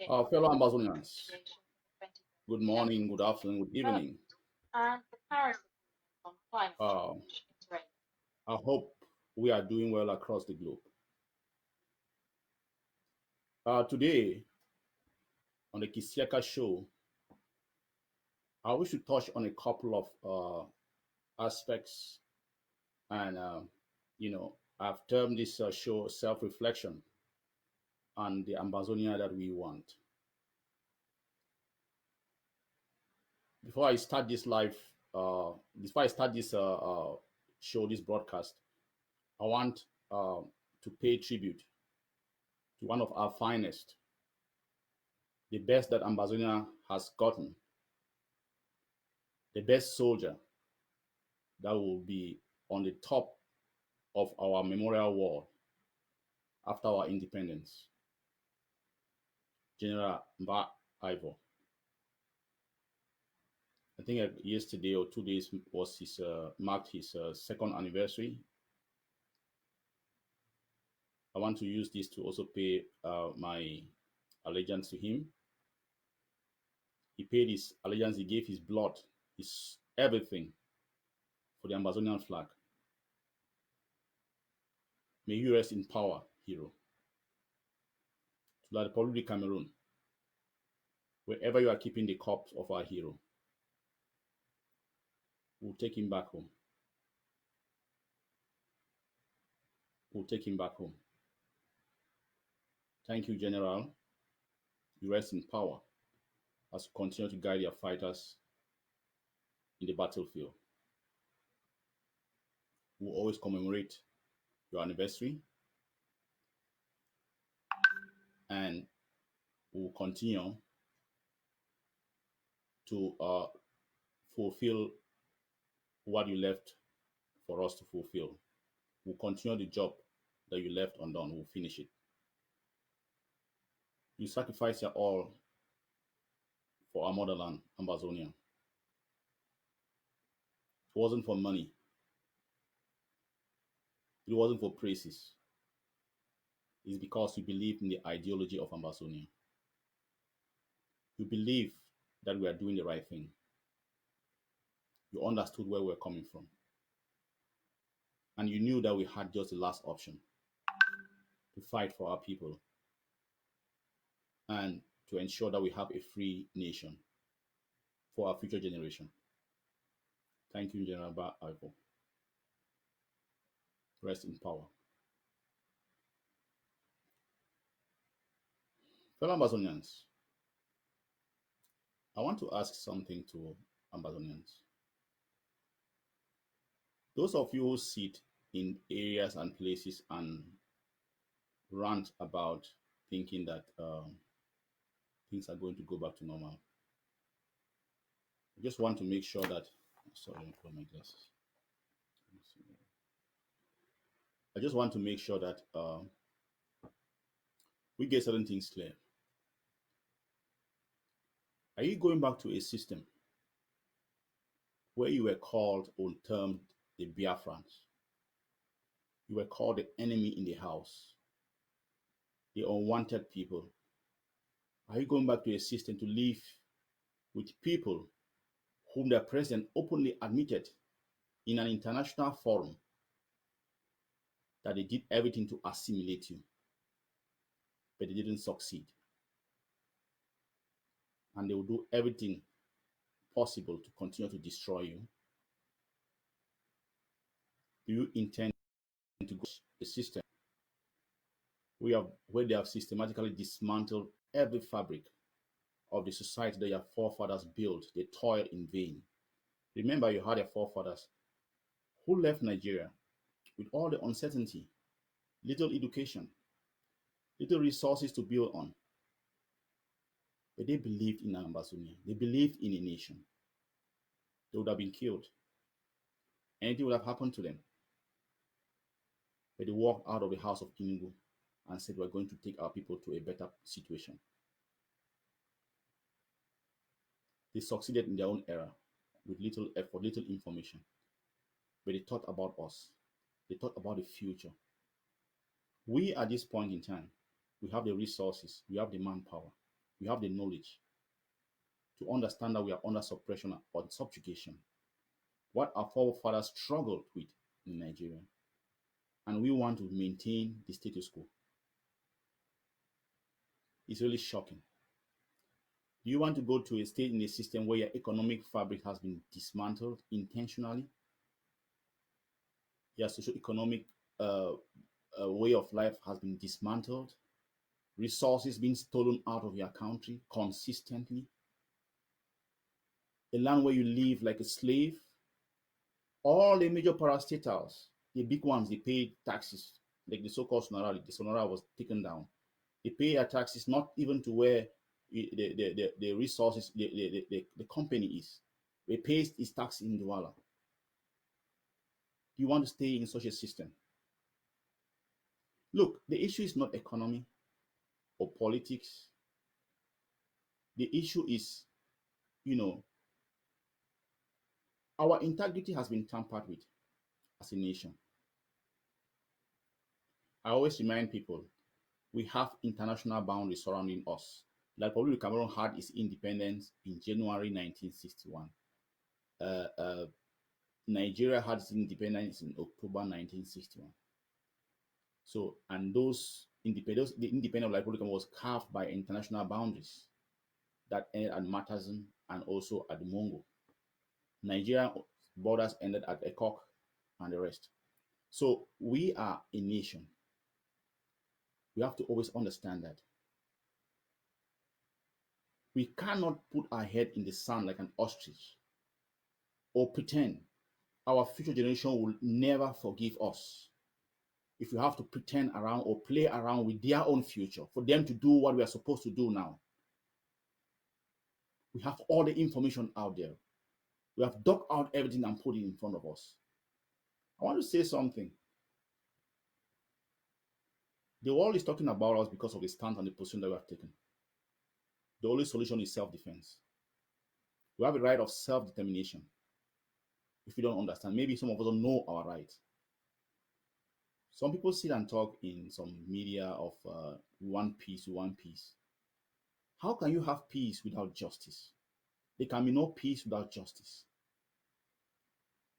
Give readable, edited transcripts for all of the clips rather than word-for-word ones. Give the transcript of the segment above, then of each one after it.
Fellow Ambazonians, good morning, good afternoon, good evening. Uh, I hope we are doing well across the globe. Today on the Kisiaka show, I wish to touch on a couple of aspects, and I've termed this show self-reflection and the Ambazonia that we want. Before I start this live, before I start this show, this broadcast, I want to pay tribute to one of our finest, the best that Ambazonia has gotten, the best soldier that will be on the top of our memorial wall after our independence, General Mba Ivor. I think yesterday or 2 days was his marked his second anniversary. I want to use this to also pay my allegiance to him. He paid his allegiance. He gave his blood, his everything for the Ambazonian flag. May you rest in power, hero. To the Republic of Cameroon, wherever you are keeping the corpse of our hero, we'll take him back home. We'll take him back home. Thank you, General. You rest in power as you continue to guide your fighters in the battlefield. We'll always commemorate your anniversary, and we'll continue to fulfill what you left for us to fulfill. We'll continue the job that you left undone. We'll finish it. You sacrificed your all for our motherland, Ambazonia. It wasn't for money. It wasn't for praises. It's because you believe in the ideology of Ambazonia. You believe that we are doing the right thing. You understood where we're coming from. And you knew that we had just the last option to fight for our people and to ensure that we have a free nation for our future generation. Thank you, General Ba Ivor. Rest in power. Fellow Ambazonians, I want to ask something to Ambazonians. Those of you who sit in areas and places and rant about thinking that things are going to go back to normal, I just want to make sure that, sorry, I put my glasses. I just want to make sure that we get certain things clear. Are you going back to a system where you were called or termed the Biafrans? You were called the enemy in the house, the unwanted people. Are you going back to a system to live with people whom the president openly admitted in an international forum that they did everything to assimilate you, but they didn't succeed? And they will do everything possible to continue to destroy you. Do you intend to go to a system where they have systematically dismantled every fabric of the society that your forefathers built? They toiled in vain. Remember, you had your forefathers who left Nigeria with all the uncertainty, little education, little resources to build on. But they believed in Ambazonia. They believed in a nation. They would have been killed. Anything would have happened to them. But they walked out of the house of Inugu and said, we're going to take our people to a better situation. They succeeded in their own era with little effort, little information. But they thought about us. They thought about the future. We, at this point in time, we have the resources, we have the manpower. We have the knowledge to understand that we are under suppression or subjugation. What our forefathers struggled with in Nigeria, and we want to maintain the status quo. It's really shocking. Do you want to go to a state in a system where your economic fabric has been dismantled intentionally? Your socio-economic uh, way of life has been dismantled, resources being stolen out of your country consistently, a land where you live like a slave. All the major parastatals, the big ones, they pay taxes, like the so-called Sonora. The Sonora was taken down. They pay their taxes not even to where the resources, the company is. They pay its tax in Douala. Do you want to stay in such a system? Look, the issue is not economy or politics. The issue is, you know, our integrity has been tampered with as a nation. I always remind people we have international boundaries surrounding us. Like Republic of Cameroon had its independence in January 1961. Uh, uh, Nigeria had its independence in October 1961. So, and those independence, the independence of the Republic of Cameroon was carved by international boundaries that ended at Matazin and also at the Mongo. Nigeria borders ended at Ekok and the rest. So we are a nation. We have to always understand that. We cannot put our head in the sand like an ostrich or pretend our future generation will never forgive us if we have to pretend around or play around with their own future for them to do what we are supposed to do now. We have all the information out there. We have dug out everything and put it in front of us. I want to say something. The world is talking about us because of the stance and the position that we have taken. The only solution is self-defense. We have a right of self-determination. If we don't understand, maybe some of us don't know our rights. Some people sit and talk in some media of one peace, one peace. How can you have peace without justice? There can be no peace without justice.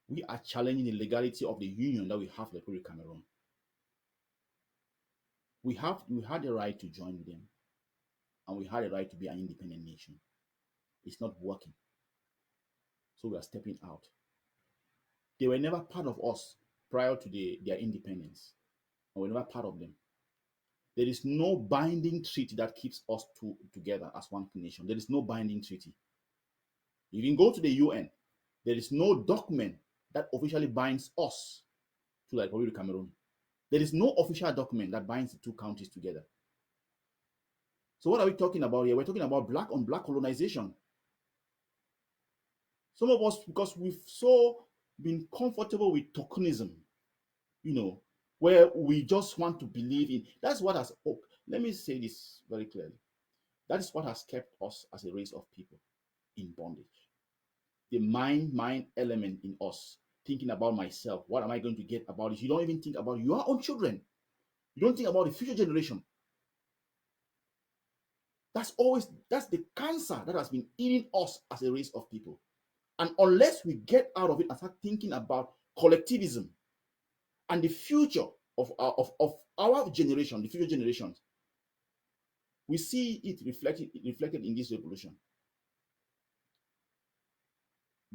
We are challenging the legality of the union that we have with the Republic of Cameroon. We had the right to join with them, and we had the right to be an independent nation. It's not working. So we are stepping out. They were never part of us prior to their independence, and we're never part of them. There is no binding treaty that keeps us together as one nation. There is no binding treaty. You can go to the UN. There is no document that officially binds us to the Republic of Cameroon. There is no official document that binds the two countries together. So what are we talking about here? We're talking about black on black colonization. Some of us, because we've so been comfortable with tokenism, where we just want to believe in. That's what has, let me say this very clearly. That is what has kept us as a race of people in bondage. The mind element in us, thinking about myself. What am I going to get about it? You don't even think about your own children. You don't think about the future generation. That's the cancer that has been eating us as a race of people. And unless we get out of it and start thinking about collectivism and the future of our generation, the future generations, we see it reflected in this revolution.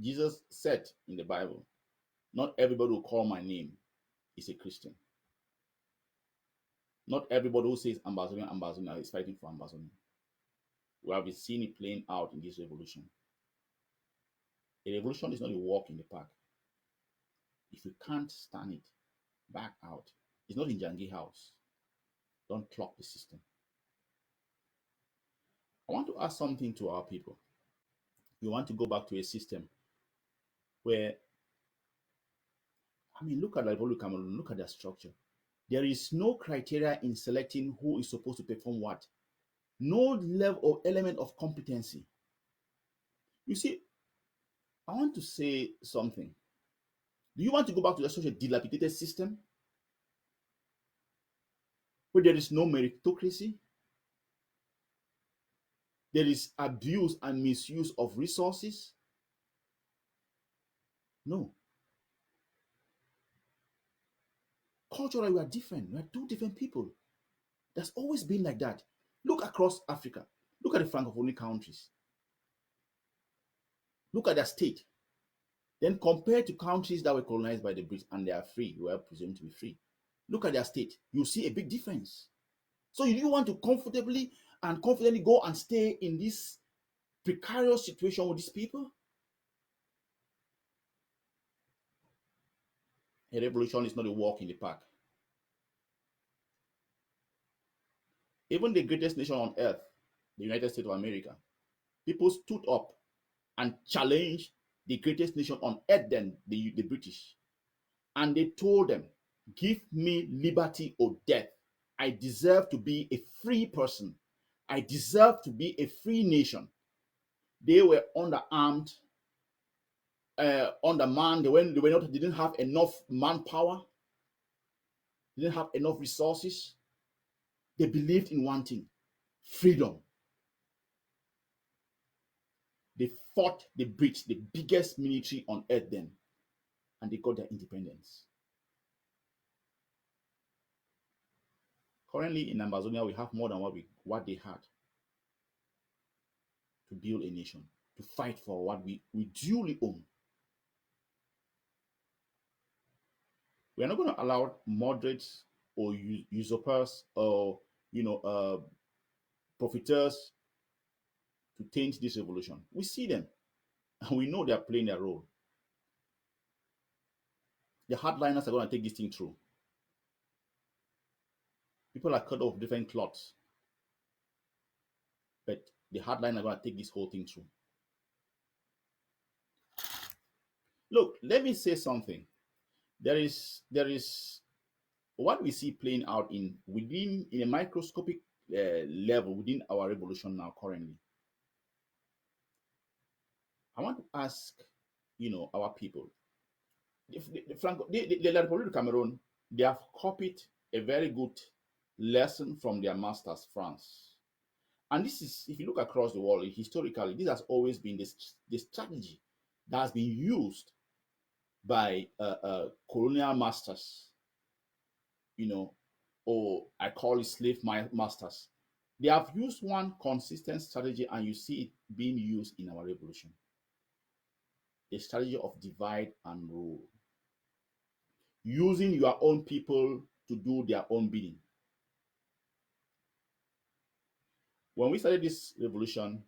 Jesus said in the Bible, not everybody who call my name is a Christian. Not everybody who says Ambazonia is fighting for Ambazonia. We have been seeing it playing out in this revolution. A revolution is not a walk in the park. If you can't stand it, back out. It's not in Jangi house. Don't clock the system. I want to ask something to our people. You want to go back to a system where, look at the Republic of Cameroon, look at their structure. There is no criteria in selecting who is supposed to perform what. No level or element of competency. You see, I want to say something. Do you want to go back to such a dilapidated system where there is no meritocracy? there is abuse and misuse of resources? No. Culturally, we are different. We are two different people. That's always been like that. Look across Africa. Look at the Francophone countries. Look at their state. Then compare to countries that were colonized by the British and they are free, were presumed to be free. Look at their state. You see a big difference. So you want to comfortably and confidently go and stay in this precarious situation with these people? A revolution is not a walk in the park. Even the greatest nation on earth, the United States of America, people stood up and challenged the greatest nation on earth then, the British. And they told them, give me liberty or death. I deserve to be a free person. I deserve to be a free nation. They were underarmed, undermanned. They didn't have enough manpower. They didn't have enough resources. They believed in one thing: freedom. They fought the British, the biggest military on earth then, and they got their independence. Currently in Ambazonia, we have more than what they had to build a nation, to fight for what we duly own. We are not going to allow moderates or usurpers or profiteers to taint this revolution. We see them and we know they are playing their role. The hardliners are going to take this thing through. People are cut off different cloths, but the hardliners are going to take this whole thing through. Look, let me say something. There is what we see playing out in a microscopic level within our revolution now currently. I want to ask, our people. The Republic of Cameroon, they have copied a very good lesson from their masters, France. And this is, if you look across the world, historically, this has always been the strategy that has been used by colonial masters, or I call it slave masters. They have used one consistent strategy, and you see it being used in our revolution: a strategy of divide and rule, using your own people to do their own bidding. When we started this revolution,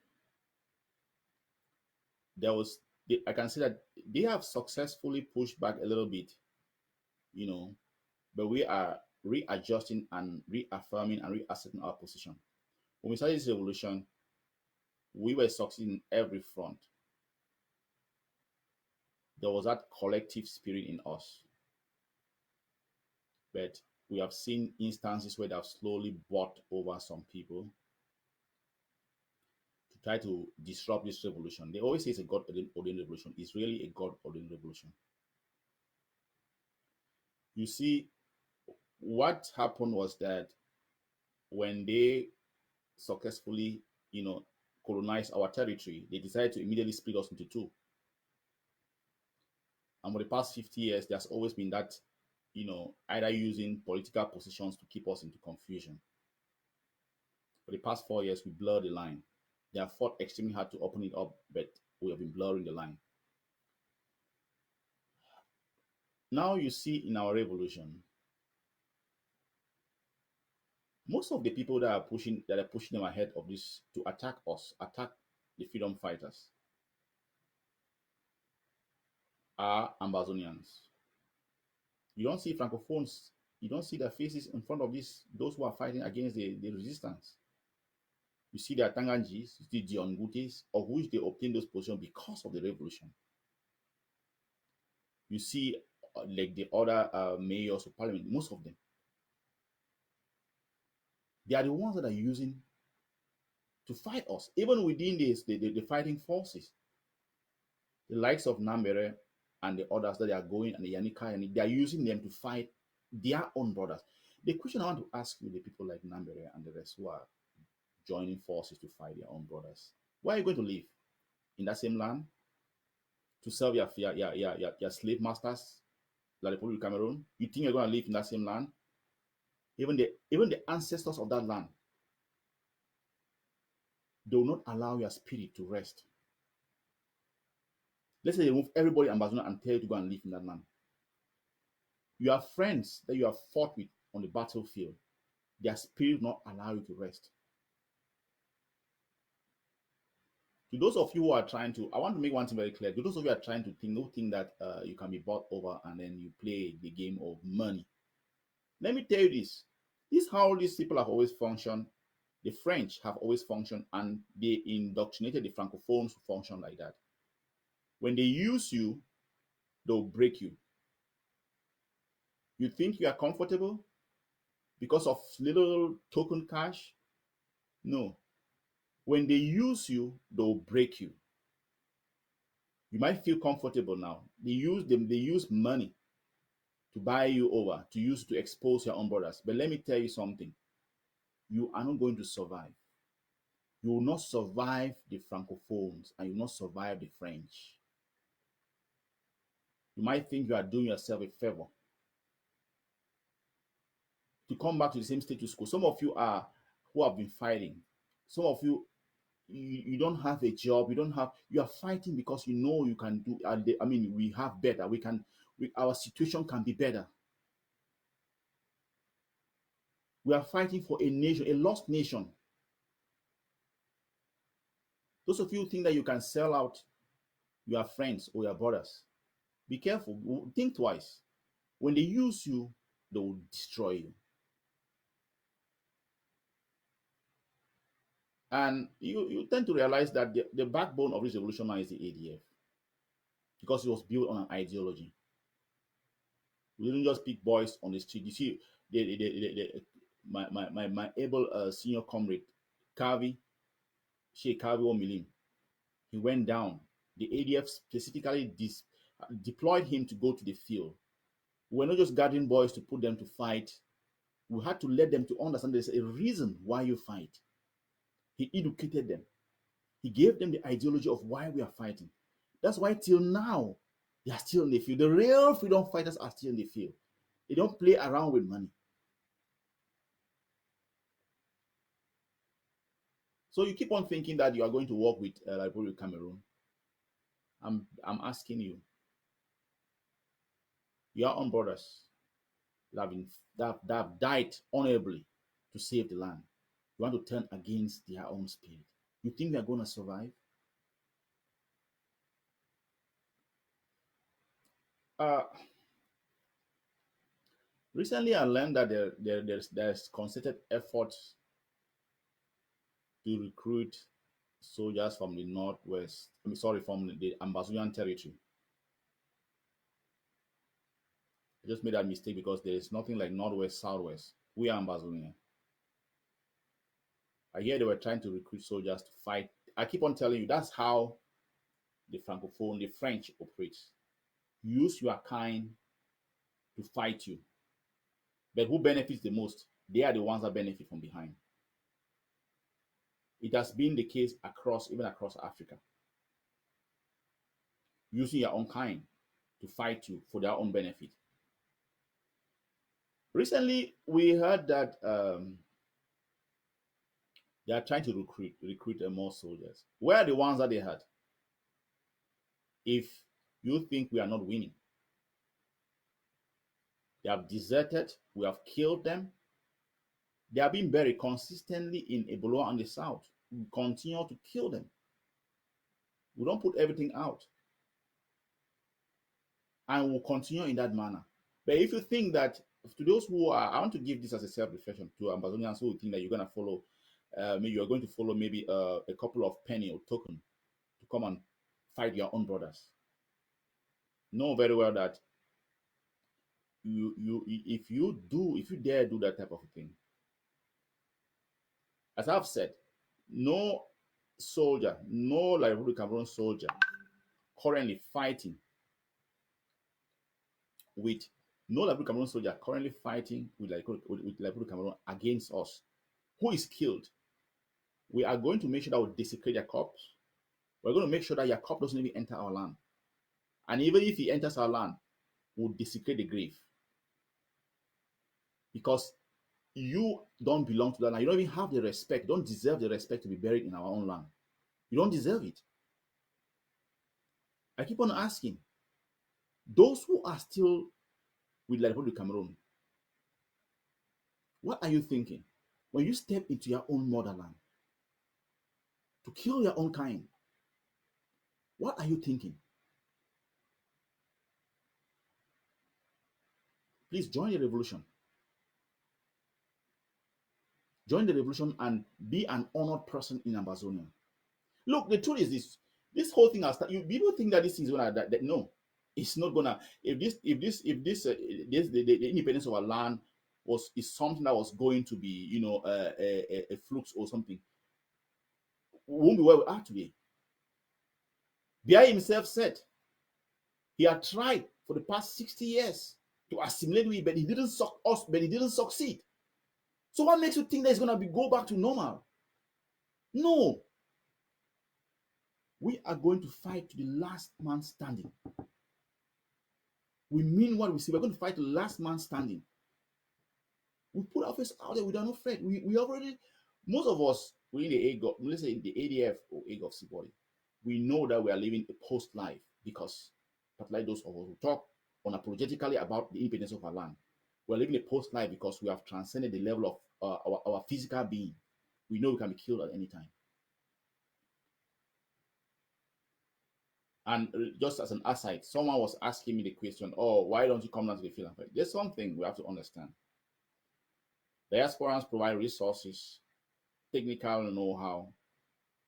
I can say that they have successfully pushed back a little bit, you know, but we are readjusting and reaffirming and reasserting our position. When we started this revolution, we were succeeding in every front. There was that collective spirit in us. But we have seen instances where they have slowly bought over some people to try to disrupt this revolution. They always say it's a God ordained revolution. It's really a God ordained revolution. You see, what happened was that when they successfully, colonized our territory, they decided to immediately split us into two. And for the past 50 years, there's always been that, either using political positions to keep us into confusion. For the past 4 years, we blurred the line. They have fought extremely hard to open it up, but we have been blurring the line. Now you see in our revolution, most of the people that are pushing them ahead of this to attack us, attack the freedom fighters, are Ambazonians. You don't see Francophones, you don't see their faces in front of those who are fighting against the resistance. You see their Tangangis, you see Dion Gutes, of which they obtained those positions because of the revolution. You see, like the other mayors of parliament, most of them, they are the ones that are using to fight us, even within the fighting forces. The likes of Nambere and the others that they are going, and the Yanika, and they are using them to fight their own brothers. The question I want to ask you, the people like Nambere and the rest who are joining forces to fight their own brothers. Where are you going to live? In that same land to serve your slave masters, like the Republic of Cameroon? You think you're going to live in that same land? Even the ancestors of that land, they will not allow your spirit to rest. Let's say they remove everybody in Ambazonia and tell you to go and live in that land. You have friends that you have fought with on the battlefield. Their spirit will not allow you to rest. To those of you who are trying to, I want to make one thing very clear. To those of you who are trying to think, don't think that you can be bought over and then you play the game of money. Let me tell you this. This is how these people have always functioned. The French have always functioned, and they indoctrinated the Francophones to function like that. When they use you, they'll break you. You think you are comfortable because of little token cash? No. When they use you, they'll break you. You might feel comfortable now. They use money to buy you over, to use to expose your own brothers. But let me tell you something. You are not going to survive. You will not survive the Francophones and you will not survive the French. You might think you are doing yourself a favor to come back to the same status quo. Some of you are who have been fighting. Some of you don't have a job. You are fighting because you know you can do. I mean, we have better. Our situation can be better. We are fighting for a nation, a lost nation. Those of you who think that you can sell out your friends or your brothers, be careful. Think twice. When they use you, they will destroy you. And you tend to realize that the backbone of this revolution now is the ADF because it was built on an ideology. We didn't just pick boys on the street. You see, my able senior comrade, Kavi, Sheikh Kavi Omilim, he went down. The ADF specifically deployed him to go to the field. We were not just gathering boys to put them to fight. We had to let them to understand there's a reason why you fight. He educated them. He gave them the ideology of why we are fighting. That's why till now, they are still in the field. The real freedom fighters are still in the field. They don't play around with money. So you keep on thinking that you are going to work with Republic of Cameroon. I'm asking you, your own brothers that have died honorably to save the land. You want to turn against their own spirit. You think they're going to survive? Uh, Recently, I learned that there's concerted efforts to recruit soldiers from the northwest. From the Ambazonian territory. I just made that mistake because there is nothing like northwest, southwest. We are Ambazonia. I hear they were trying to recruit soldiers to fight. I keep on telling you that's how the Francophone, the French operates. Use your kind to fight you. But who benefits the most? They are the ones that benefit from behind. It has been the case even across Africa. Using your own kind to fight you for their own benefit. Recently, we heard that they are trying to recruit more soldiers. Where are the ones that they had? If you think we are not winning, they have deserted, we have killed them. They are being buried consistently in Ebola and the south. We continue to kill them. We don't put everything out. And we'll continue in that manner. But if you think that, to those who are, I want to give this as a self-reflection to Ambazonians who think that you're going to follow, maybe you're going to follow maybe a couple of penny or token to come and fight your own brothers. Know very well that if you dare do that type of thing, as I've said, no soldier, no like Republic Cameroon soldier currently fighting with no Republic Cameroon soldier currently fighting with Republic Cameroon against us, who is killed, We are going to make sure that we desecrate their corpse. We're going to make sure that your corpse doesn't even enter our land. And even if he enters our land, we'll desecrate the grave. Because you don't belong to that land. You don't even have the respect. You don't deserve the respect to be buried in our own land. You don't deserve it. I keep on asking, those who are still with the Republic of Cameroon, what are you thinking? When you step into your own motherland to kill your own kind, what are you thinking? Please join the revolution. Join the revolution and be an honored person in Ambazonia. Look, the truth is this: this whole thing has started. People think that this is gonna that no, it's not gonna. If the independence of our land is something that was going to be a flux or something, we won't be where we are today. Bia himself said he had tried for the past 60 years to assimilate with, but he didn't succeed. So what makes you think that it's gonna go back to normal? No, we are going to fight to the last man standing. We mean what we say. We're going to fight to the last man standing. We put our face out there. We are not afraid. We already, most of us, we in the AGOF, let's say the ADF or AGOF body, we know that we are living a post life because, like those of us who talk unapologetically about the independence of our land, we're living a post life because we have transcended the level of our physical being. We know we can be killed at any time. And just as an aside, someone was asking me the question, oh, why don't you come down to the field and fight? There's something we have to understand. Diasporans provide resources, technical know-how,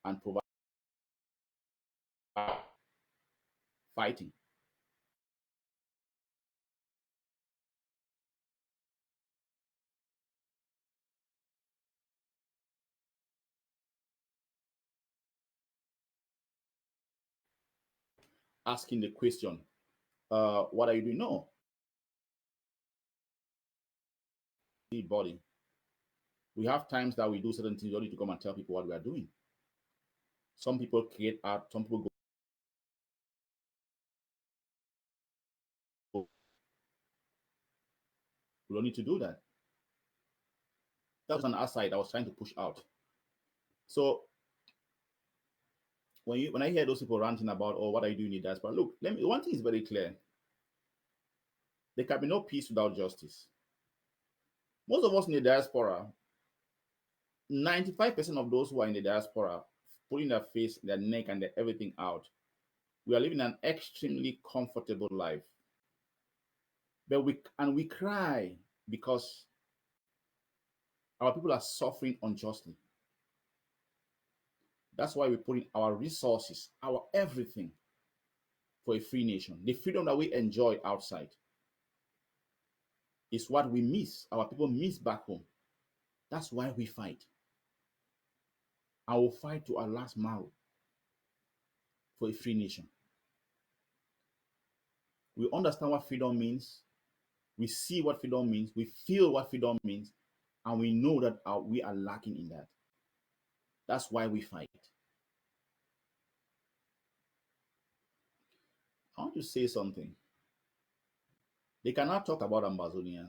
and provide fighting. Asking the question, what are you doing? No. The body. We have times that we do certain things only to come and tell people what we are doing. Some people create art, some people go. We don't need to do that. That was an aside I was trying to push out. So when I hear those people ranting about, oh, what are you doing in the diaspora? Look, one thing is very clear. There can be no peace without justice. Most of us in the diaspora, 95% of those who are in the diaspora, putting their face, their neck, and their everything out, we are living an extremely comfortable life. But we cry because our people are suffering unjustly. That's why we put in our resources, our everything for a free nation. The freedom that we enjoy outside is what we miss. Our people miss back home. That's why we fight. I will fight to our last mile for a free nation. We understand what freedom means. We see what freedom means. We feel what freedom means. And we know that we are lacking in that. That's why we fight. I want to say something. They cannot talk about Ambazonia.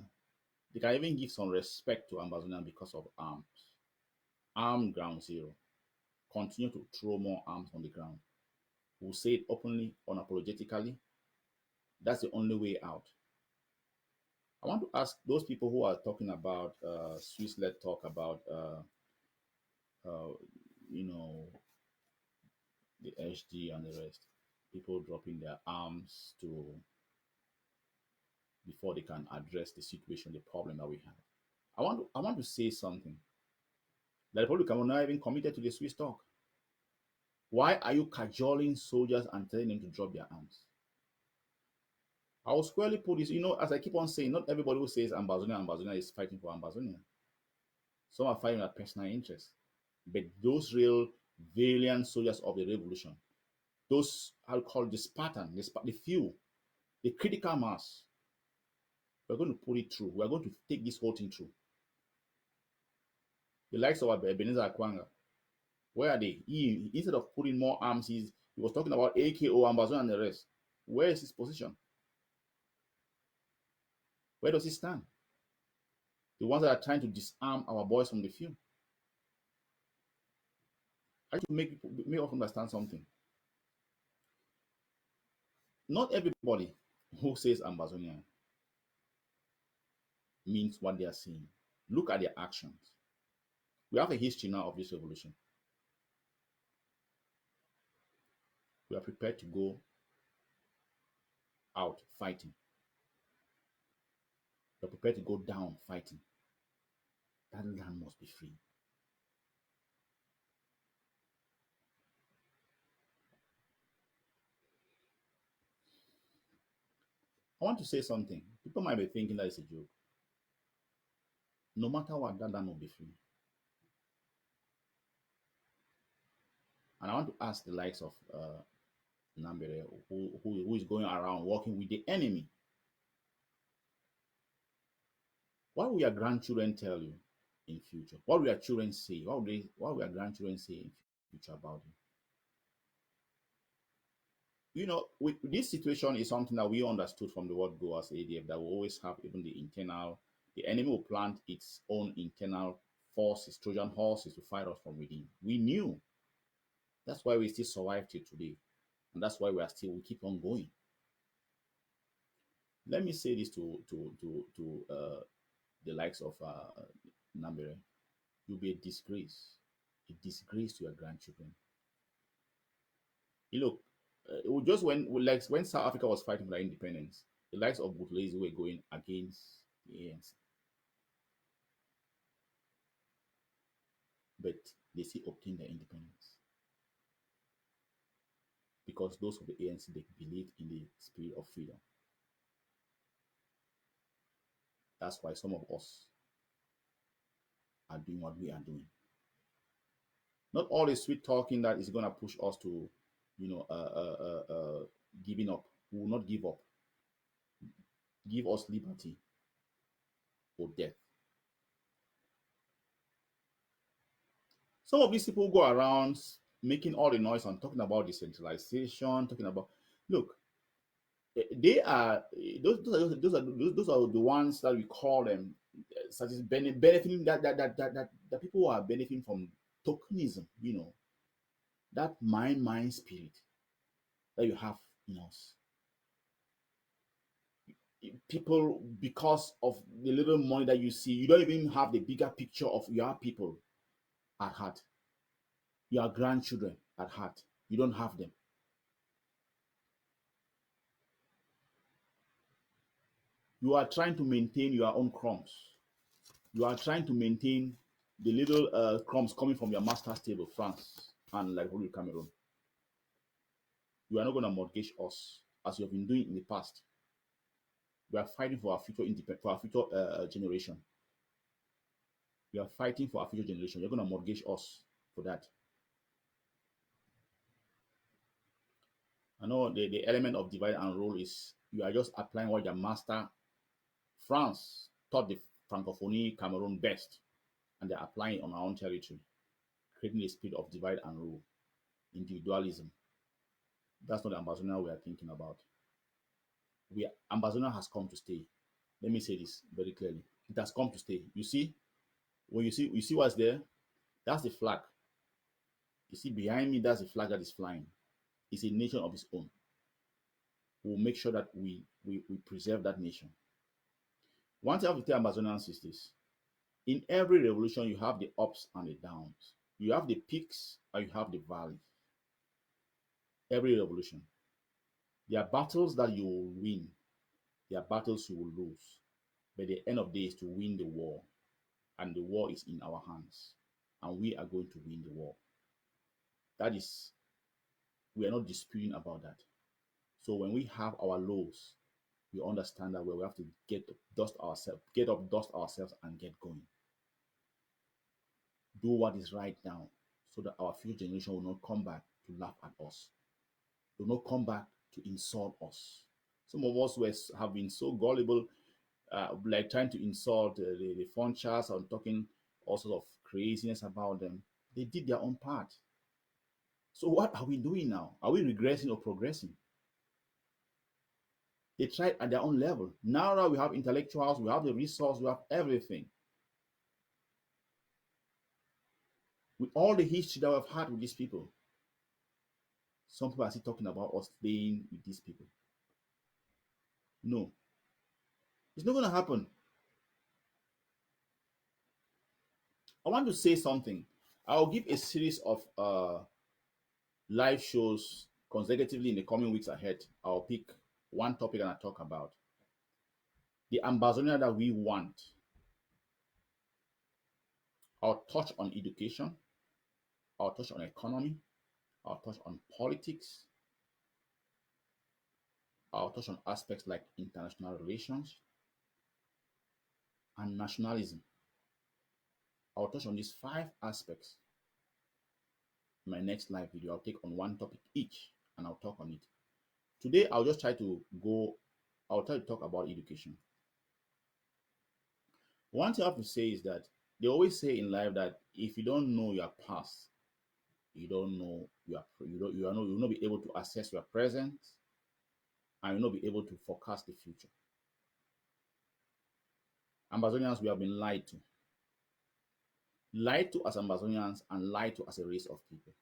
They can even give some respect to Ambazonia because of arms. Armed ground zero. Continue to throw more arms on the ground. We'll say it openly, unapologetically. That's the only way out. I want to ask those people who are talking about Swiss-led talk about, uh, you know, the HG and the rest. People dropping their arms to before they can address the situation, the problem that we have. I want to say something. The Republic of not even committed to the Swiss talk. Why are you cajoling soldiers and telling them to drop their arms? I will squarely put this, as I keep on saying, not everybody who says Ambazonia is fighting for Ambazonia. Some are fighting at personal interest. But those real valiant soldiers of the revolution, those I'll call the Spartan, the few, the critical mass, we're going to put it through. We're going to take this whole thing through. The likes of Ebenezer Akwanga, Where are they? Instead of putting more arms, he was talking about AKO, Ambazonia, and the rest. Where is his position? Where does he stand? The ones that are trying to disarm our boys from the field. I should make us understand something. Not everybody who says Ambazonia means what they are saying. Look at their actions. We have a history now of this revolution. We are prepared to go out fighting. We are prepared to go down fighting. That land must be free. I want to say something. People might be thinking that it's a joke. No matter what, that land will be free. And I want to ask the likes of Nambere, who is going around working with the enemy. What will your grandchildren tell you in future? What will your children say? What will your grandchildren say in future about you? This situation is something that we understood from the word go as ADF, that we always have even the enemy will plant its own internal forces, Trojan horses, to fight us from within. We knew. That's why we still survive till today. And that's why we keep on going. Let me say this to the likes of Nambere. You'll be a disgrace to your grandchildren. You look, just when South Africa was fighting for their independence, the likes of Buthelezi were going against the ANC, but they still obtained their independence because those of the ANC, they believed in the spirit of freedom. That's why some of us are doing what we are doing. Not all the sweet talking that is going to push us to, you know, giving up. We will not give up. Give us liberty or death. Some of these people go around making all the noise and talking about decentralization, talking about, look, they are those are the ones that we call them such as benefiting that people who are benefiting from tokenism, that mind spirit that you have in us. People, because of the little money that you see, you don't even have the bigger picture of your people at heart, your grandchildren at heart. You don't have them. You are trying to maintain your own crumbs. You are trying to maintain the little crumbs coming from your master's table, France and like Cameroon. You are not going to mortgage us as you have been doing in the past. We are fighting for our future for our future generation. We are fighting for our future generation. You're going to mortgage us for that. I know the element of divide and rule is you are just applying what your master France taught the Francophonie Cameroon best, and they're applying it on our own territory, creating a spirit of divide and rule, individualism. That's not the Ambazonia we are thinking about. Ambazonia has come to stay. Let me say this very clearly. It has come to stay. You see, when you see what's there, that's the flag. You see behind me, that's the flag that is flying. It's a nation of its own. We'll make sure that we preserve that nation. One thing I have to tell Ambazonians is this: in every revolution, you have the ups and the downs. You have the peaks and you have the valleys. Every revolution. There are battles that you will win. There are battles you will lose. But the end of the day is to win the war. And the war is in our hands. And we are going to win the war. That is, we are not disputing about that. So when we have our lows, we understand that we have to get up, dust ourselves, and get going. Do what is right now so that our future generation will not come back to laugh at us. Will not come back to insult us. Some of us have been so gullible, like trying to insult the Funchas and talking all sorts of craziness about them. They did their own part. So what are we doing now? Are we regressing or progressing? They tried at their own level. Now that we have intellectuals, we have the resource, we have everything. With all the history that we've had with these people, some people are still talking about us playing with these people. No, it's not going to happen. I want to say something. I'll give a series of live shows consecutively in the coming weeks ahead. I'll pick one topic and I'll talk about the Ambazonia that we want. I'll touch on education. I'll touch on economy. I'll touch on politics. I'll touch on aspects like international relations and nationalism. I'll touch on these 5 aspects in my next live video. I'll take on one topic each and I'll talk on it. Today, I'll try to talk about education. One thing I have to say is that they always say in life that if you don't know your past, you don't know you will not be able to assess your present, and you'll not be able to forecast the future. Ambazonians, we have been lied to as Ambazonians and lied to as a race of people.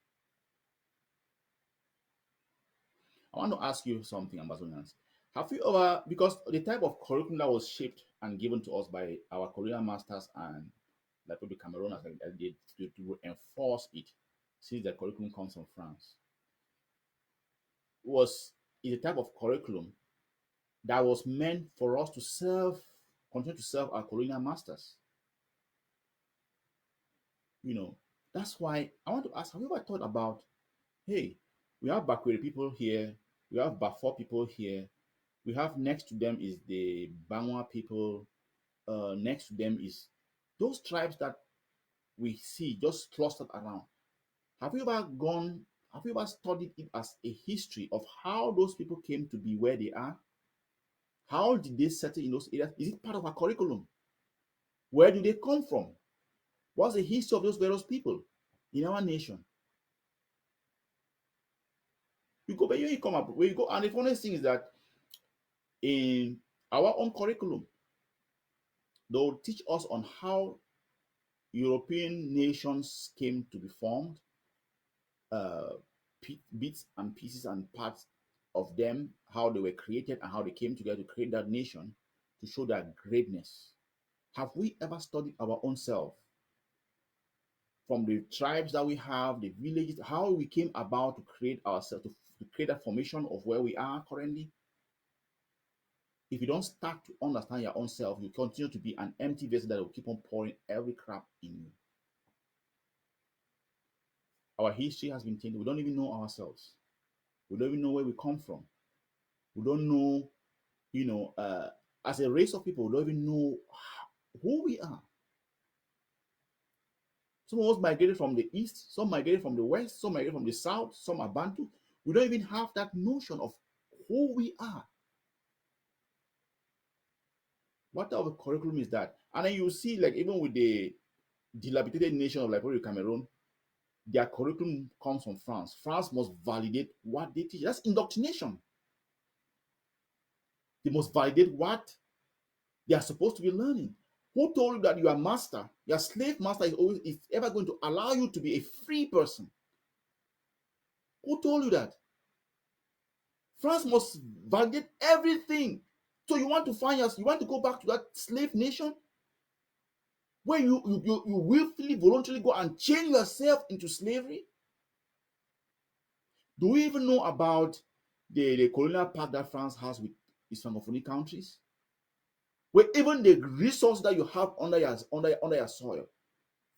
I want to ask you something, Ambazonians. Have you ever, because the type of curriculum that was shaped and given to us by our colonial masters and like the Camerooners, to enforce it, since the curriculum comes from France, is a type of curriculum that was meant for us to continue to serve our colonial masters. That's why I want to ask, have you ever thought about, hey, we have Bakwere people here, we have Bafor people here, we have next to them is the Bangwa people, next to them is those tribes that we see just clustered around. Have you ever studied it as a history of how those people came to be where they are? How did they settle in those areas? Is it part of our curriculum? Where do they come from? What's the history of those various people in our nation? You go, but you come up where you go, and the funniest thing is that in our own curriculum, they'll teach us on how European nations came to be formed, uh, bits and pieces and parts of them, how they were created and how they came together to create that nation to show their greatness. Have we ever studied our own self? From the tribes that we have, the villages, how we came about to create ourselves, to create a formation of where we are currently? If you don't start to understand your own self, you continue to be an empty vessel that will keep on pouring every crap in you. Our history has been changed. We don't even know ourselves. We don't even know where we come from. We don't know, as a race of people, we don't even know who we are. Some of us migrated from the east, some migrated from the west, some migrated from the south, some are Bantu. We don't even have that notion of who we are. What type of curriculum is that? And then you see, like, even with the dilapidated nation of like Cameroon, their curriculum comes from France. France must validate what they teach. That's indoctrination. They must validate what they are supposed to be learning. Who told you that your master, your slave master, is ever going to allow you to be a free person? Who told you that? France must validate everything. So you want to go back to that slave nation where you willfully, voluntarily go and chain yourself into slavery? Do we even know about the colonial pact that France has with its Francophone countries? Where even the resource that you have under your soil,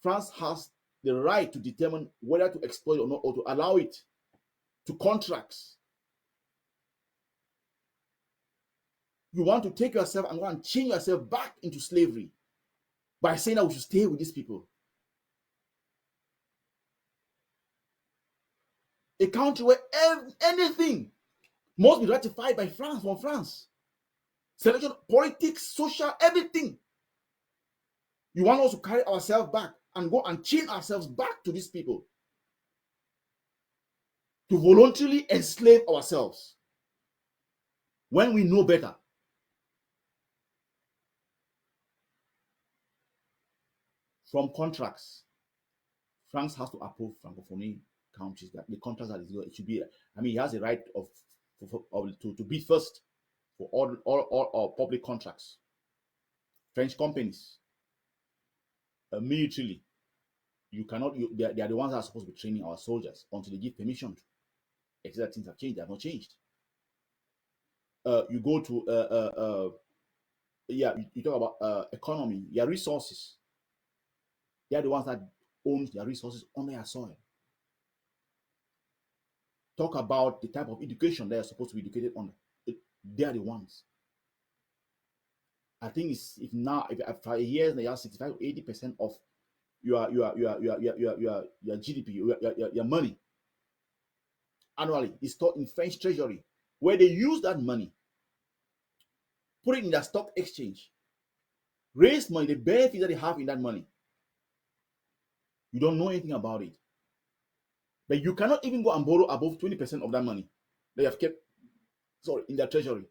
France has the right to determine whether to exploit or not, or to allow it to contracts. You want to take yourself and go and chain yourself back into slavery by saying that we should stay with these people. A country where anything must be ratified by France, from France. Selection, politics, social, everything. You want us to carry ourselves back and go and chain ourselves back to these people, to voluntarily enslave ourselves when we know better. From contracts, France has to approve Francophone countries that the contracts that it should be. I mean, he has the right to bid first for all public contracts. French companies, militarily, you cannot. They are the ones that are supposed to be training our soldiers until they give permission. Except that things have changed. They have not changed. You go to you talk about economy, your resources. They are the ones that own their resources on their soil. Talk about the type of education they are supposed to be educated on. They are the ones. I think it's if now if after years they are 65 to 80% of your GDP, your money annually is stored in French treasury, where they use that money, put it in their stock exchange, raise money, the benefits that they have in that money. You don't know anything about it. But you cannot even go and borrow above 20% of that money they have kept, in their treasury.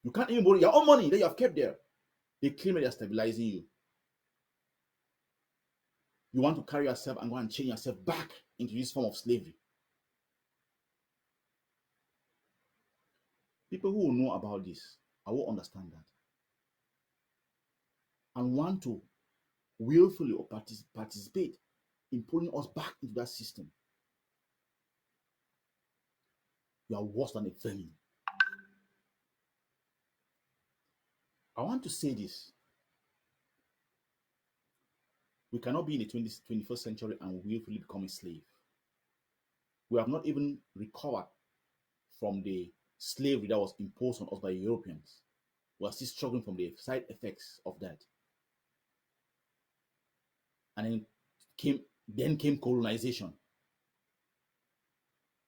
You can't even borrow your own money that you have kept there. They claim that they are stabilizing you. You want to carry yourself and go and change yourself back into this form of slavery. People who will know about this, I will understand that, and want to willfully or participate in pulling us back into that system. You are worse than a vermin. I want to say this. We cannot be in the 21st century and willfully become a slave. We have not even recovered from the slavery that was imposed on us by Europeans. We are still struggling from the side effects of that. And then came colonization.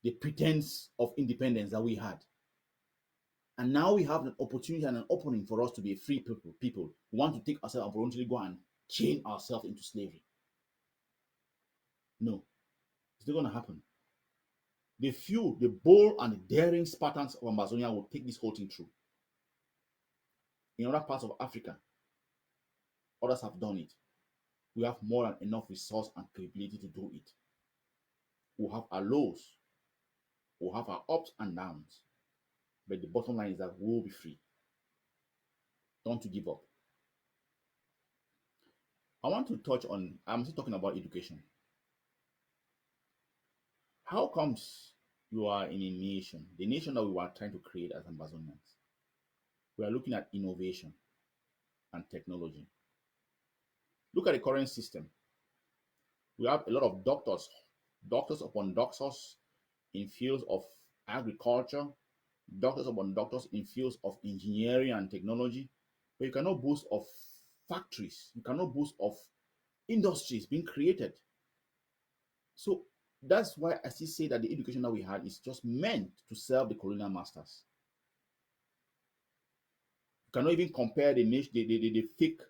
The pretense of independence that we had. And now we have an opportunity and an opening for us to be a free people who want to take ourselves and voluntarily go and chain ourselves into slavery. No, it's not going to happen. The few, the bold and the daring Spartans of Ambazonia will take this whole thing through. In other parts of Africa, others have done it. We have more than enough resource and capability to do it. We'll have our lows, we'll have our ups and downs, but the bottom line is that we'll be free. Don't give up. I want to touch on, I'm still talking about education. How comes you are in a nation, the nation that we were trying to create as Ambazonians? We are looking at innovation and technology. Look at the current system. We have a lot of doctors upon doctors in fields of agriculture, doctors upon doctors in fields of engineering and technology, but you cannot boast of factories, you cannot boast of industries being created. So that's why I still say that the education that we had is just meant to serve the colonial masters. You cannot even compare the fake,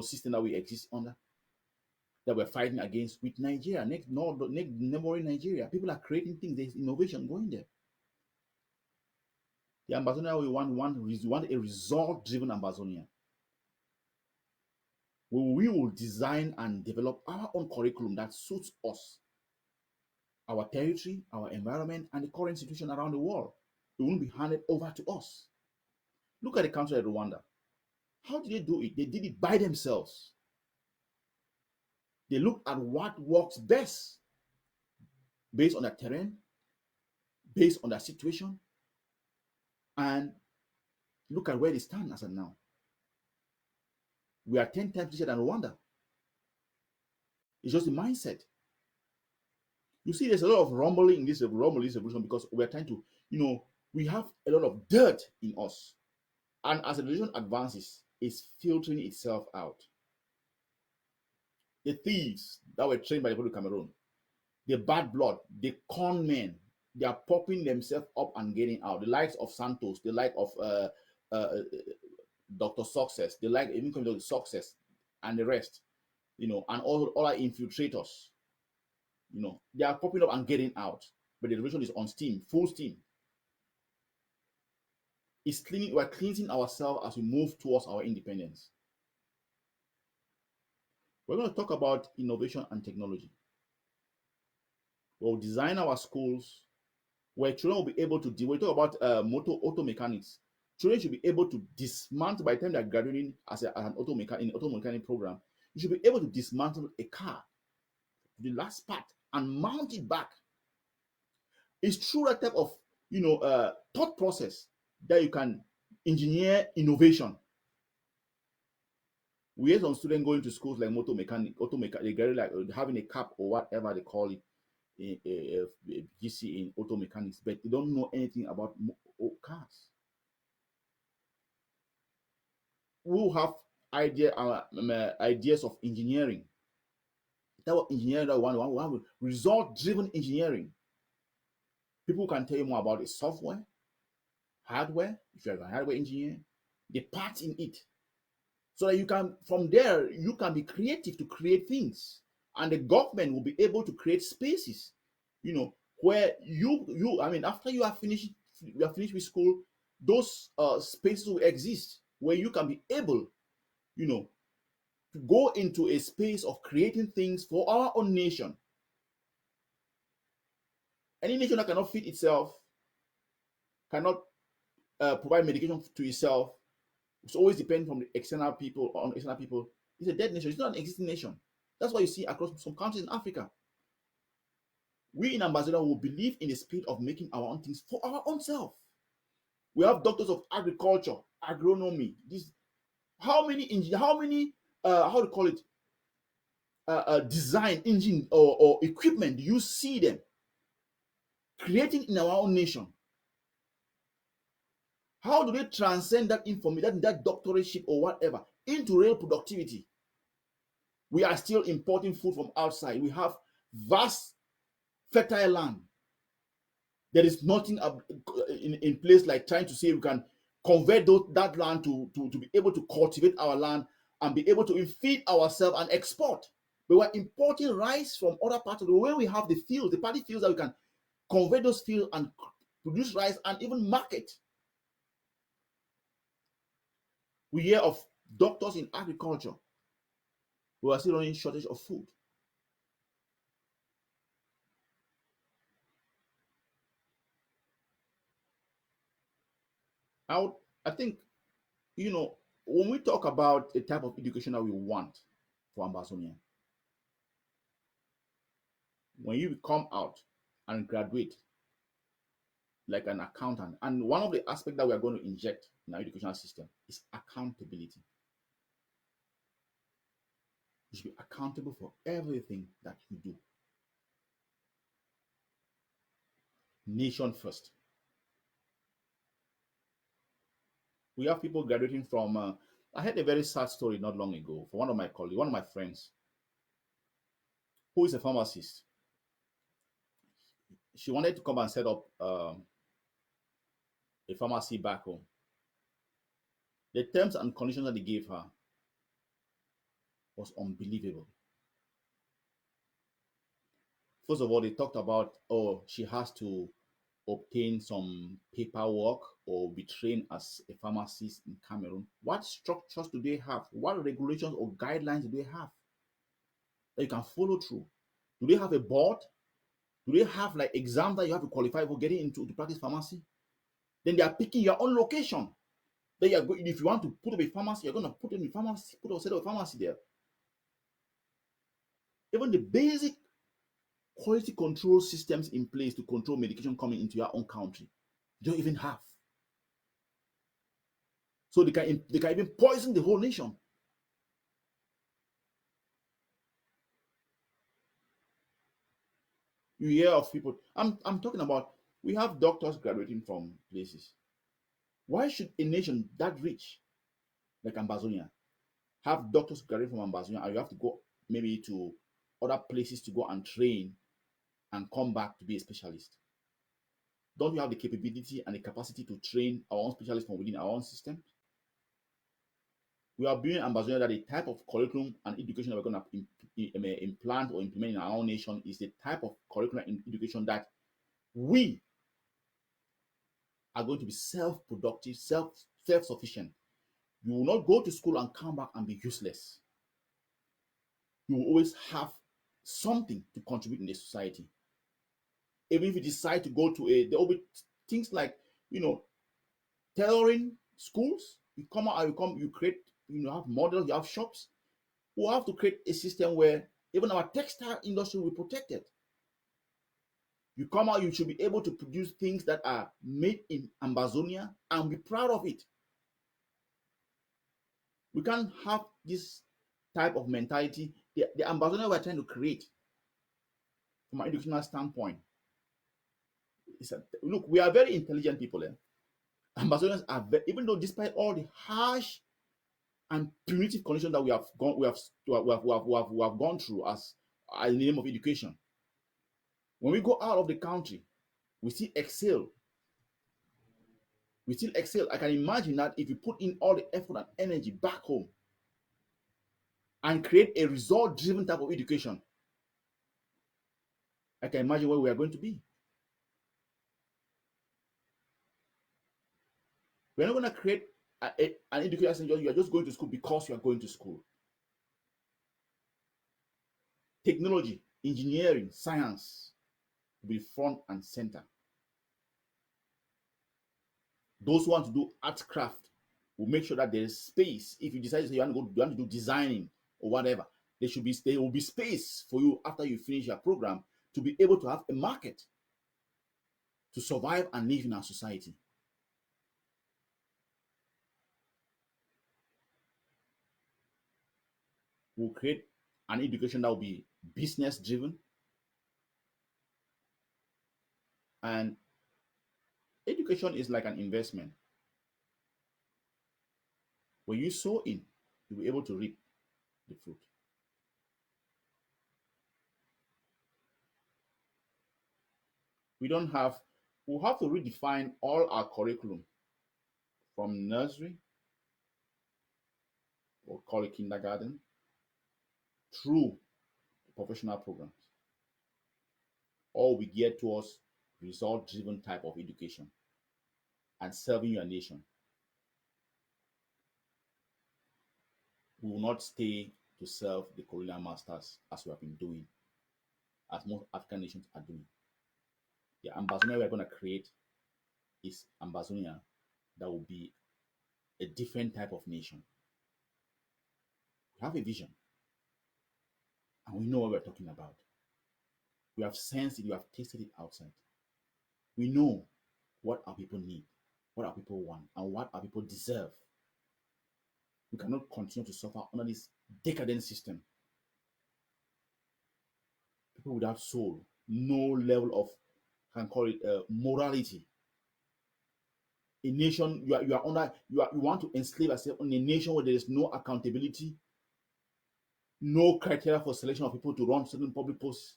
system that we exist under, that we're fighting against, with Nigeria. Neighboring Nigeria, people are creating things. There's innovation going there. The Ambazonia we want a result-driven Ambazonia. We will design and develop our own curriculum that suits us, our territory, our environment, and the current situation around the world. It won't be handed over to us. Look at the country of Rwanda. How did they do it? They did it by themselves. They looked at what works best based on their terrain, based on their situation, and look at where they stand as of now. We are 10 times richer than Rwanda. It's just the mindset. You see, there's a lot of rumbling in this revolution because we're trying to, we have a lot of dirt in us. And as the revolution advances, it's filtering itself out. The thieves that were trained by the Republic of Cameroon, the bad blood, the con men, they are popping themselves up and getting out. The likes of Santos, the like of Dr. Success, the like even Success, and the rest. and all our infiltrators, they are popping up and getting out. But the revolution is on steam, full steam. It's cleaning, we're cleansing ourselves as we move towards our independence. We're going to talk about innovation and technology. We'll design our schools where children will be able to we talk about auto mechanics. Children should be able to dismantle by the time they're graduating as an auto mechanic program. You should be able to dismantle a car, the last part, and mount it back. It's through that type of thought process that you can engineer innovation. We have some students going to schools like auto mechanic, they get like having a cap or whatever they call it, a GC in auto mechanics, but they don't know anything about cars. Who have ideas of engineering. That was engineering that one result-driven engineering. People can tell you more about the software, hardware, if you're a hardware engineer, the parts in it. So that you can, from there, you can be creative to create things. And the government will be able to create spaces, where after you are finished with school, those spaces will exist where you can be able, to go into a space of creating things for our own nation. Any nation that cannot feed itself, cannot provide medication to itself, it's always depend from the external people on external people. It's a dead nation. It's not an existing nation. That's why you see across some countries in Africa. We in Ambazonia will believe in the spirit of making our own things for our own self. We have doctors of agriculture, agronomy. How many how to call it design engine or equipment do you see them creating in our own nation? How do they transcend that information, that doctorateship or whatever, into real productivity? We are still importing food from outside. We have vast fertile land. There is nothing in place like trying to say we can convert that land to be able to cultivate our land and be able to feed ourselves and export. We were importing rice from other parts of the world. When we have the fields, the paddy fields, that we can convert those fields and produce rice and even market. We hear of doctors in agriculture who are still running shortage of food. I think, when we talk about the type of education that we want for Ambazonia, when you come out and graduate like an accountant, and one of the aspects that we are going to inject in our educational system is accountability. You should be accountable for everything that you do. Nation first. We have people graduating from. I heard a very sad story not long ago for one of my colleagues, one of my friends, who is a pharmacist. She wanted to come and set up a pharmacy back home. The terms and conditions that they gave her was unbelievable. First of all, they talked about, she has to obtain some paperwork or be trained as a pharmacist in Cameroon. What structures do they have? What regulations or guidelines do they have that you can follow through? Do they have a board? Do they have like exams that you have to qualify for getting into to practice pharmacy? Then they are picking your own location. Then you are going, if you want to put up a pharmacy, you're going to put in a pharmacy, put a set of pharmacy there. Even the basic quality control systems in place to control medication coming into your own country, you don't even have. So they can even poison the whole nation. You hear of people. I'm talking about, we have doctors graduating from places. Why should a nation that rich like Ambazonia have doctors graduating from Ambazonia and you have to go maybe to other places to go and train and come back to be a specialist? Don't we have the capability and the capacity to train our own specialists from within our own system? We are building Ambazonia that the type of curriculum and education that we're going to implant or implement in our own nation is the type of curriculum and education that we are going to be self-productive, self-sufficient. You will not go to school and come back and be useless. You will always have something to contribute in the society. Even if you decide to go to there will be things like, tailoring schools. You come out, you create, have models, you have shops. We'll have to create a system where even our textile industry will be protected. You come out, you should be able to produce things that are made in Ambazonia and be proud of it. We can't have this type of mentality. The Ambazonia we're trying to create from an educational standpoint look, we are very intelligent people. Ambazonians are even though despite all the harsh and punitive conditions that we have gone through as in the name of education, when we go out of the country, we still excel. We still excel. I can imagine that if you put in all the effort and energy back home and create a result-driven type of education, I can imagine where we are going to be. We're not going to create an education. You are just going to school because you are going to school. Technology, engineering, science will be front and center. Those who want to do art craft will make sure that there is space. If you decide to say you want to do designing or whatever, there will be space for you after you finish your program to be able to have a market to survive and live in our society. We'll create an education that will be business driven, and education is like an investment. When you sow in, you'll be able to reap the fruit. We'll have to redefine all our curriculum from nursery, or call it kindergarten, through professional programs. All we geared towards result-driven type of education and serving your nation. We will not stay to serve the colonial masters as we have been doing, as most African nations are doing. The Ambazonia we're going to create is Ambazonia that will be a different type of nation. We have a vision, and we know what we're talking about. We have sensed it, we have tasted it outside. We know what our people need, what our people want, and what our people deserve. We cannot continue to suffer under this decadent system. People without soul, no level of, can call it morality. A nation you want to enslave yourself in a nation where there is no accountability, no criteria for selection of people to run certain public posts.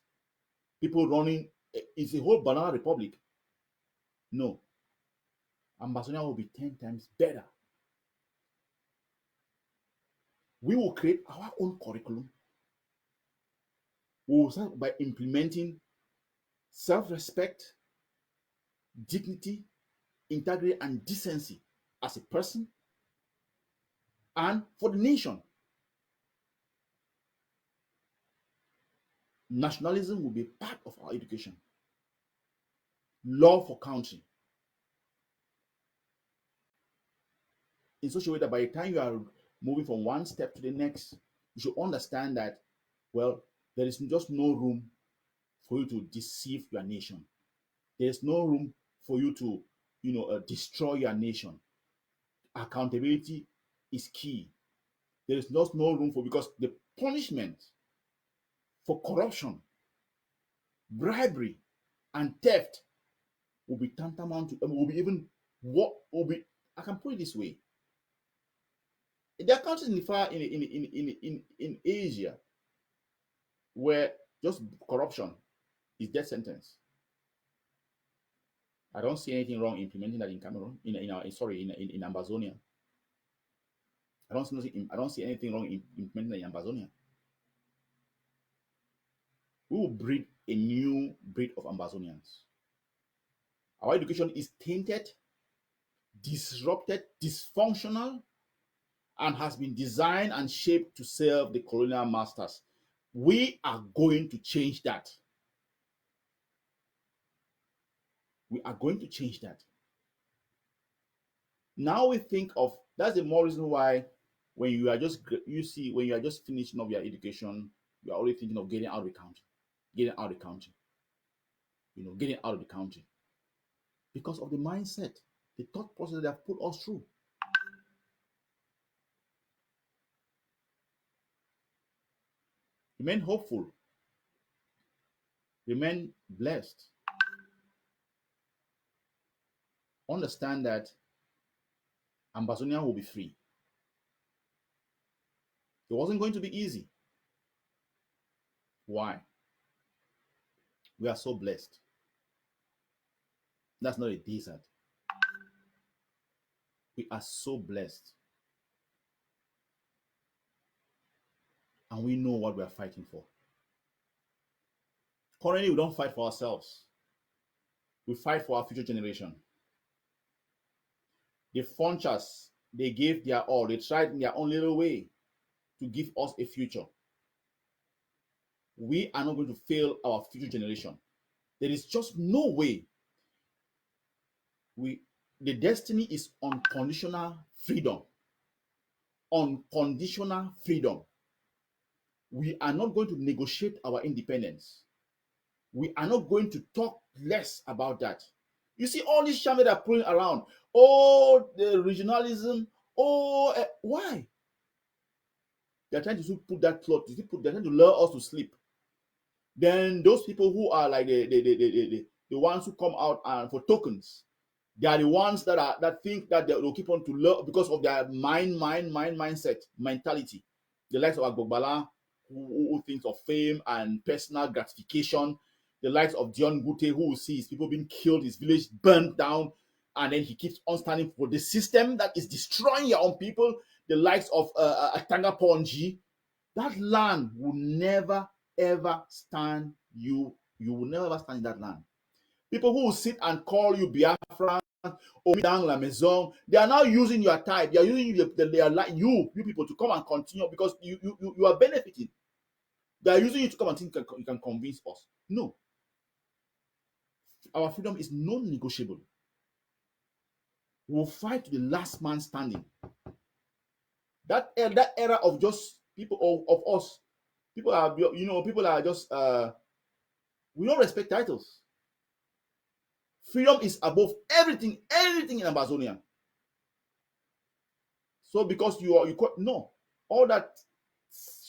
People running, it's a whole banana republic. No. Ambazonia will be 10 times better. We will create our own curriculum. We will start by implementing self-respect, dignity, integrity, and decency as a person and for the nation. Nationalism will be part of our education. Love for country. In such a way that by the time you are moving from one step to the next, you should understand that, well, there is just no room for you to deceive your nation. There's no room for you to, destroy your nation. Accountability is key. There is just no room because the punishment for corruption, bribery, and theft will be tantamount to, will be even what will be. I can put it this way: there are countries in Asia where just corruption is death sentence. I don't see anything wrong implementing that in Cameroon, in Ambazonia. I don't see anything wrong in implementing the Ambazonia. We will breed a new breed of Ambazonians. Our education is tainted, disrupted, dysfunctional, and has been designed and shaped to serve the colonial masters. We are going to change that. We are going to change that. Now we think of that's the more reason why when you are just when you are just finishing up your education, you are already thinking of getting out of the country, getting out of the country, getting out of the country because of the mindset, the thought process they have put us through. Remain hopeful, remain blessed. Understand that Ambazonia will be free. It wasn't going to be easy. Why? We are so blessed. That's not a desert. We are so blessed. And we know what we are fighting for. Currently, we don't fight for ourselves. We fight for our future generation. The Funchas, they gave their all. They tried in their own little way to give us a future. We are not going to fail our future generation. There is just no way. The destiny is unconditional freedom. Unconditional freedom. We are not going to negotiate our independence. We are not going to talk less about that. You see all these sham that are pulling around. Oh, the regionalism. Oh, why? They're trying to put that cloth. They're trying to lure us to sleep. Then those people who are like the ones who come out and for tokens, they are the ones that think that they'll keep on to lure because of their mindset, mentality. The likes of Agbogbala, who thinks of fame and personal gratification. The likes of Dion Gute, who sees people being killed, his village burned down, and then he keeps on standing for the system that is destroying your own people. The likes of Atanga Ponji, that land will never ever stand you. You will never ever stand in that land. People who will sit and call you Biafran or down La Maison, they are now using your type. They are using you people to come and continue because you are benefiting. They are using you to come and think you can convince us. No. Our freedom is non-negotiable. We'll fight to the last man standing. That era of just people of us, people are just we don't respect titles. Freedom is above everything in Ambazonia. So because no, all that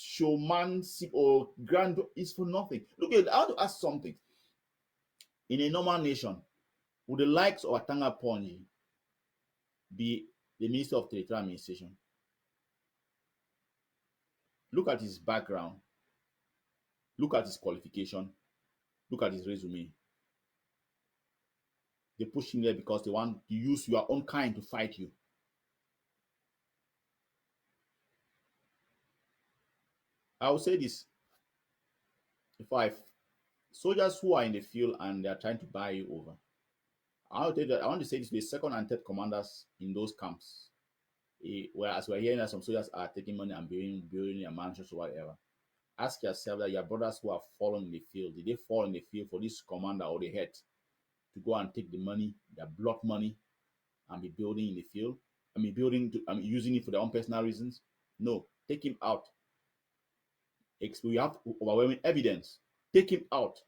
showmanship or grand is for nothing. Look, I want to ask something. In a normal nation, would the likes of Atanga Ponji be the Minister of Territorial Administration? Look at his background. Look at his qualification. Look at his resume. They push him there because they want to use your own kind to fight you. I will say this. If soldiers who are in the field and they are trying to buy you over, I want to say this to the second and third commanders in those camps. Whereas we're hearing that some soldiers are taking money and building their mansions or whatever. Ask yourself that your brothers who have fallen in the field, did they fall in the field for this commander or the head to go and take the money, their blood money, and be building in the field? Using it for their own personal reasons? No, take him out. We have overwhelming evidence. Take him out.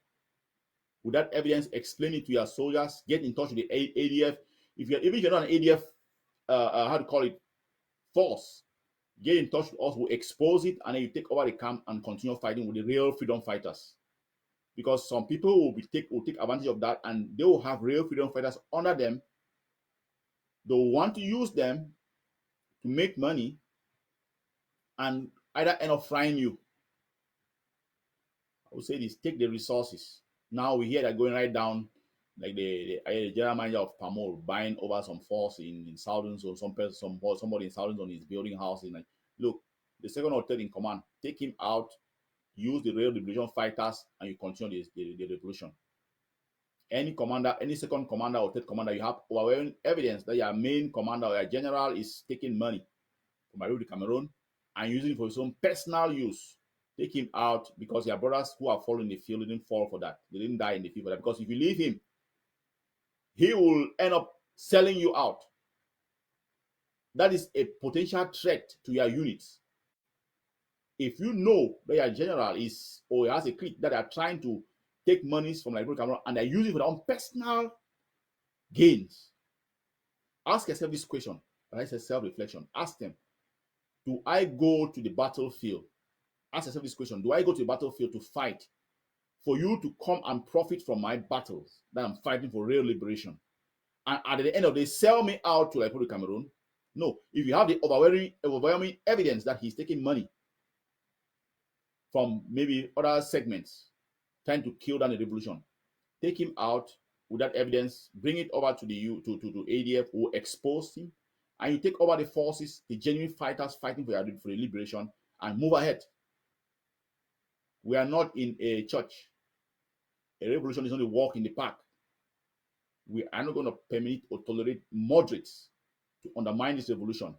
With that evidence, explain it to your soldiers. Get in touch with the ADF. Even if you're not an ADF, how to call it, force, get in touch with us. We'll expose it, and then you take over the camp and continue fighting with the real freedom fighters. Because some people will take advantage of that, and they will have real freedom fighters under them. They'll want to use them to make money and either end up frying you. I would say this: take the resources. Now we hear that going right down like the general manager of Pamol buying over some force in Southern, or somebody in Southern on his building house. Like, look, the second or third in command, take him out, use the real liberation fighters, and you continue the revolution. Any commander, any second commander or third commander, you have overwhelming evidence that your main commander or your general is taking money from Aru Cameroon and using it for his own personal use. Take him out, because your brothers who are falling in the field didn't fall for that. They didn't die in the field for that. Because if you leave him, he will end up selling you out. That is a potential threat to your units. If you know that your general is, or has a clique that are trying to take monies from Liberia Cameroon and they're using it for their own personal gains, ask yourself this question. That's a self-reflection. Ask them, do I go to the battlefield? Ask yourself this question. Do I go to the battlefield to fight for you to come and profit from my battles that I'm fighting for real liberation? And at the end of the day, sell me out to Liberia Cameroon? No. If you have the overwhelming evidence that he's taking money from maybe other segments trying to kill down the revolution, take him out with that evidence, bring it over to the to ADF, who expose him, and you take over the forces, the genuine fighters fighting for the liberation, and move ahead. We are not in a church. A revolution is not a walk in the park. We are not going to permit or tolerate moderates to undermine this revolution.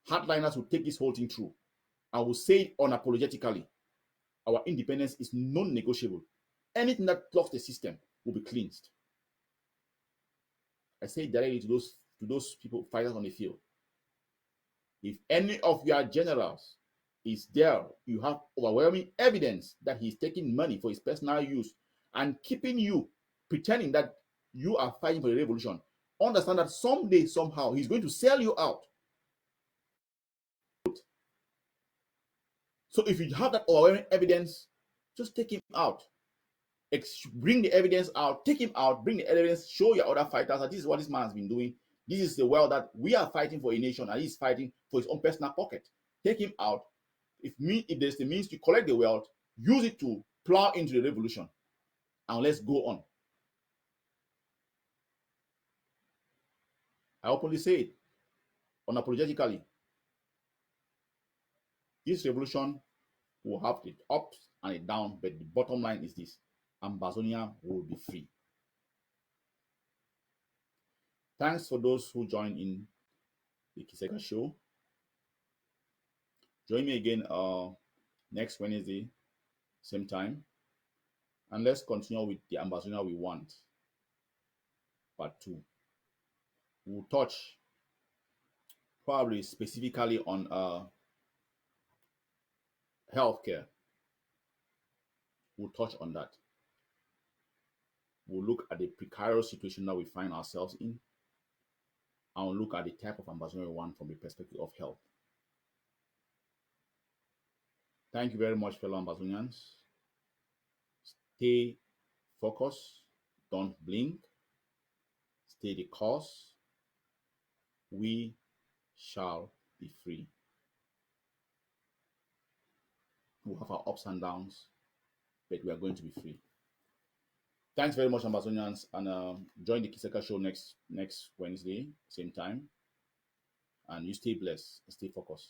Hardliners will take this whole thing through. I will say it unapologetically. Our independence is non-negotiable. Anything that blocks the system will be cleansed. I say it directly to those people, fighters on the field. If any of your generals is there, you have overwhelming evidence that he's taking money for his personal use and keeping you, pretending that you are fighting for the revolution. Understand that someday, somehow, he's going to sell you out. So if you have that overwhelming evidence, just take him out. Bring the evidence out, take him out, bring the evidence, show your other fighters that this is what this man has been doing. This is the world that we are fighting for a nation, and he's fighting for his own personal pocket. Take him out. If there's the means to collect the wealth, use it to plow into the revolution, and let's go on. I openly say it, unapologetically. This revolution will have the ups and the downs, but the bottom line is this: Ambazonia will be free. Thanks for those who joined in the Kiseka show. Join me again next Wednesday, same time, and let's continue with the Ambazonia we want, part 2. We'll touch probably specifically on healthcare. We'll touch on that. We'll look at the precarious situation that we find ourselves in, and we'll look at the type of Ambazonia we want from the perspective of health. Thank you very much, fellow Ambazonians. Stay focused. Don't blink. Stay the course. We shall be free. We'll have our ups and downs, but we are going to be free. Thanks very much, Ambazonians, and join the Kiseka show next Wednesday, same time. And you stay blessed, stay focused.